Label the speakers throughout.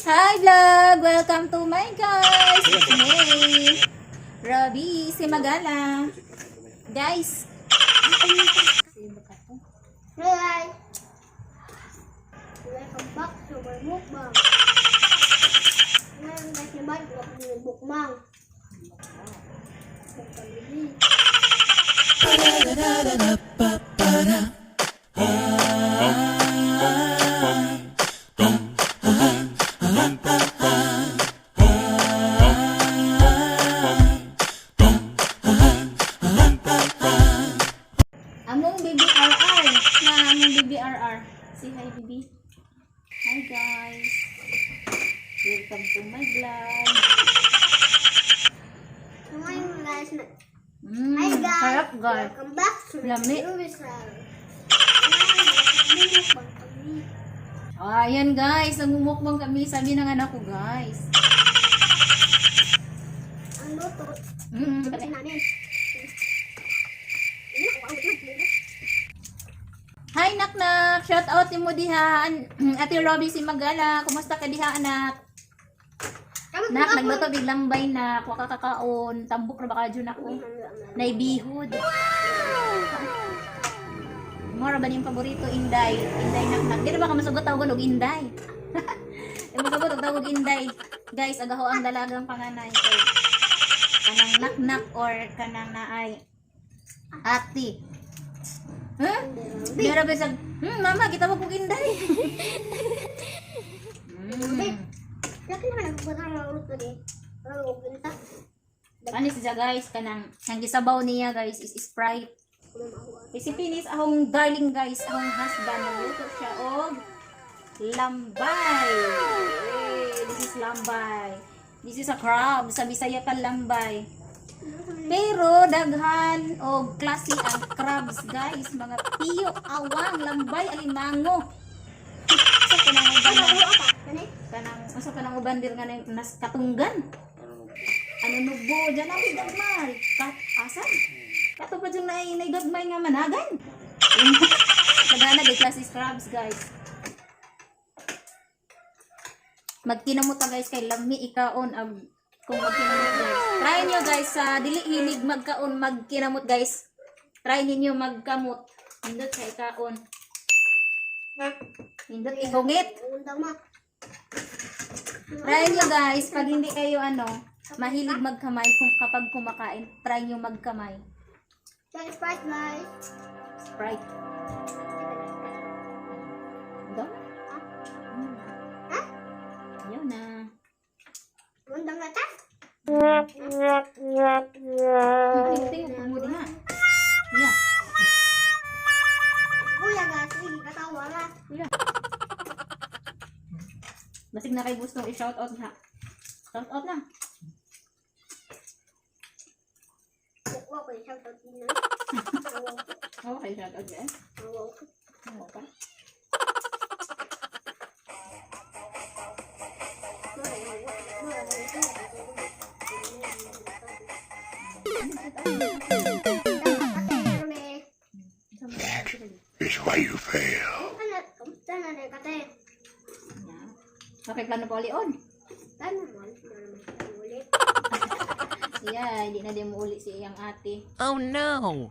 Speaker 1: Hi vlog! Welcome to my guys! It's me, Robbie Simagala. Guys!
Speaker 2: Hi! Welcome back to my mukbang. Ngayon guys naman, mukbang.
Speaker 1: Among baby RR na among baby RR. Say hi baby. Hi guys. Welcome to my vlog.
Speaker 2: Ngayon guys, hi guys!
Speaker 1: Sarap guys.
Speaker 2: Welcome back to my
Speaker 1: Yummy.
Speaker 2: Jerusalem.
Speaker 1: Ayan guys, nagmumukbang kami. Sabi ng anak ko guys.
Speaker 2: Ang luto,
Speaker 1: Mm.
Speaker 2: kasi namin.
Speaker 1: Hi naknak, shout out mo diha. Ate Robbie Simagala, kumusta ka diha anak? Nak, nagluto biglang bay na, kuha ka kakaon, tambok na baka dyan ako. Naibihod. Mora ba niyong paborito, Inday? Inday naknak. Di na ba ka masugot tawag og Inday? Masugot og tawag Inday. Guys, agaho ang dalagang panganay ko. Kanang naknak or kanang naay ati. Huh? Di na ba sag, mama, kita mo kong Inday.
Speaker 2: Laki naman nagpupunta ng ulit lagi. Parang uginta.
Speaker 1: Ano siya guys, kanang ang gisabaw niya guys is Sprite. Si Pinis, ahong darling guys, ahong husband, nagluto siya og lambay. This is lambay. This is a crab, sa Bisaya pa lambay. Pero daghan og klase ang crabs guys, mga piyo, awang, lambay, alimango. So kanang uban kanang usa kanang uban dir nga nas katunggan. Ano nubo diyan ang gagmay. Kat asan? Kato pa dyan na gagmay nga managan. Nagana di klase crabs guys. Magkinamot ta guys kay lami ikaon ang kung magkinamot guys. Try nyo guys sa dili hilig magkaon magkinamot guys. Try ninyo magkamot. Hindot sa ikaon. Hindot igungit. Try nyo guys pag hindi kayo mahilig magkamay kapag kumakain. Try nyo magkamay.
Speaker 2: Sprite guys.
Speaker 1: Sprite. Ito?
Speaker 2: Ha?
Speaker 1: Ayaw na.
Speaker 2: Undang na ta?
Speaker 1: Tingnan mo din nga. Yeah.
Speaker 2: Kuya guys, hindi katawa na.
Speaker 1: Yeah. Basig na kay gusto i-shoutout na. Shoutout na.
Speaker 2: Kukuha ko yung shoutout din na.
Speaker 1: Okay, shoutout guys. Oo pa.
Speaker 3: It's why you fail.
Speaker 2: Kamusta na rin kate?
Speaker 1: Okay, plano pa ulion.
Speaker 2: Paano mo? Hindi naman siya ulit.
Speaker 1: Siya, hindi na din mo uli si iyang ate.
Speaker 3: Oh no!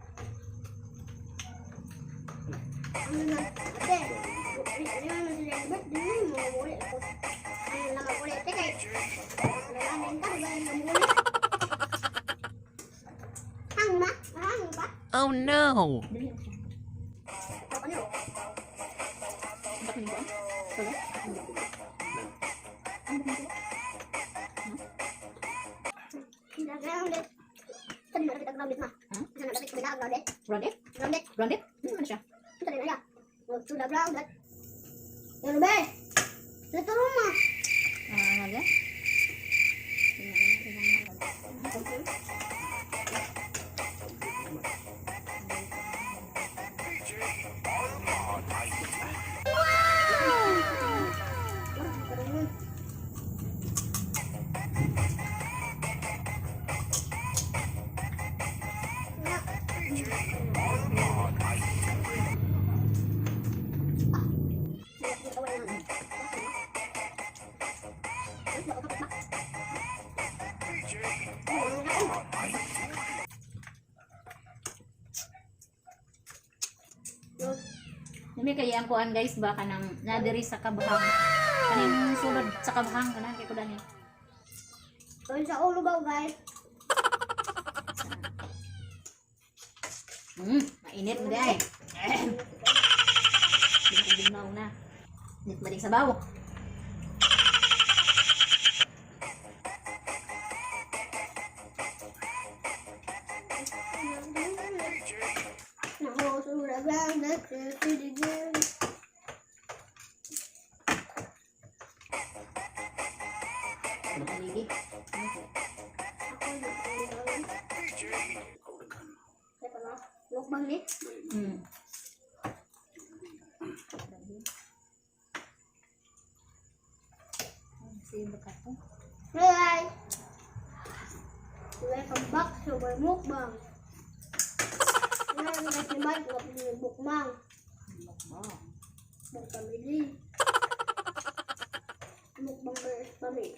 Speaker 2: Ano na? Ate, ano na sila? Ba't di na yung mga ulit ako? Ano lang ako ulit? Teka, nalamin ka ba yung mga ulit? Hang ba? Hang ba?
Speaker 3: Oh no!
Speaker 1: Dali na siya.
Speaker 2: Ano?
Speaker 1: Bakit ba? Wala?
Speaker 2: Grounded. Saan mo nakita grounded ma? Saan nakita ko grounded?
Speaker 1: Grounded?
Speaker 2: Grounded?
Speaker 1: Grounded? Ano naman siya?
Speaker 2: Saan na yan? Huwag sula grounded. Yan ba? Ito mo.
Speaker 1: Aga? Dami kaya ang kuan guys ba kanang nadiri sa kabahang. Kaning sulod sa kabahang kana kay kuda ni.
Speaker 2: Doon sa ulo ba guys?
Speaker 1: Mainit mo day. Binaw na. Nit maling sabaw.
Speaker 2: Nakosura bang nagsisigil.
Speaker 1: Haligi.
Speaker 2: Ako nagsisigil. Teka lang. Lukbang ni. Hi! Welcome back to my mukbang. Ngayon kasi Mike, wapin yung bukmang. Bang family. Mukbang versus family.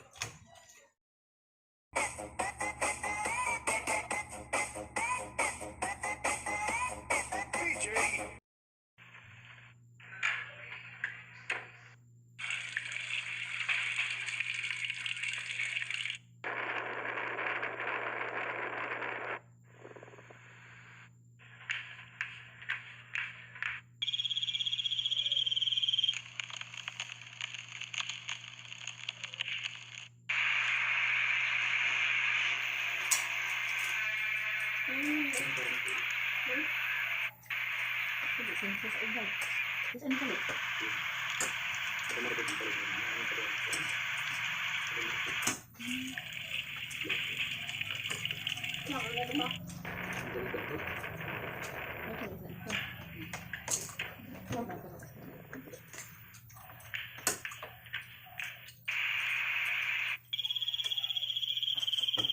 Speaker 2: Nakagano ba?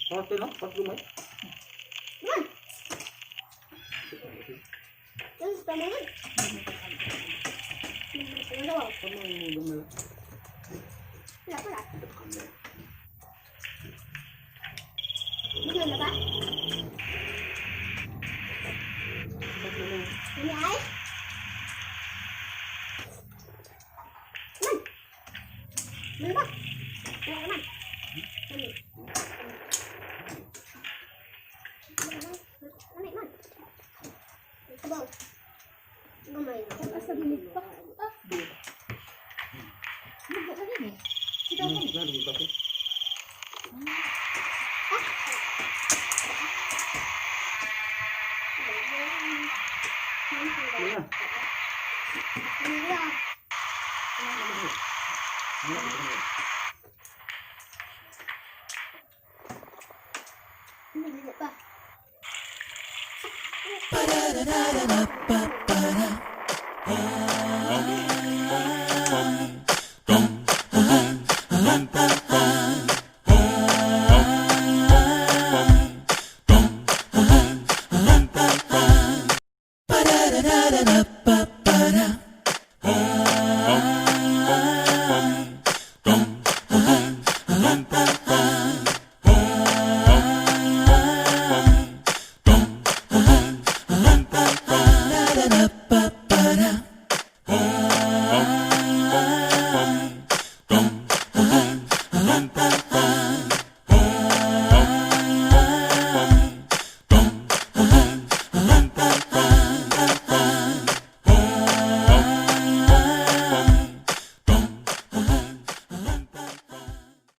Speaker 4: Pati no? Pati lumay?
Speaker 2: Man! Yan, tama yan. Ano ba?
Speaker 4: Sama yung lumay.
Speaker 2: Wala pala. Bigyan na ba? Ini ay? Man! Ano ba? Wala ka man. Ano? Ano man? Ito ba? Gamay na.
Speaker 1: Asa bilit pa? Ano ni? Kita mo.
Speaker 4: Galing ka po. Wala.
Speaker 2: Hindi pa.
Speaker 3: Bum, bum, bum, bum, bum, bum.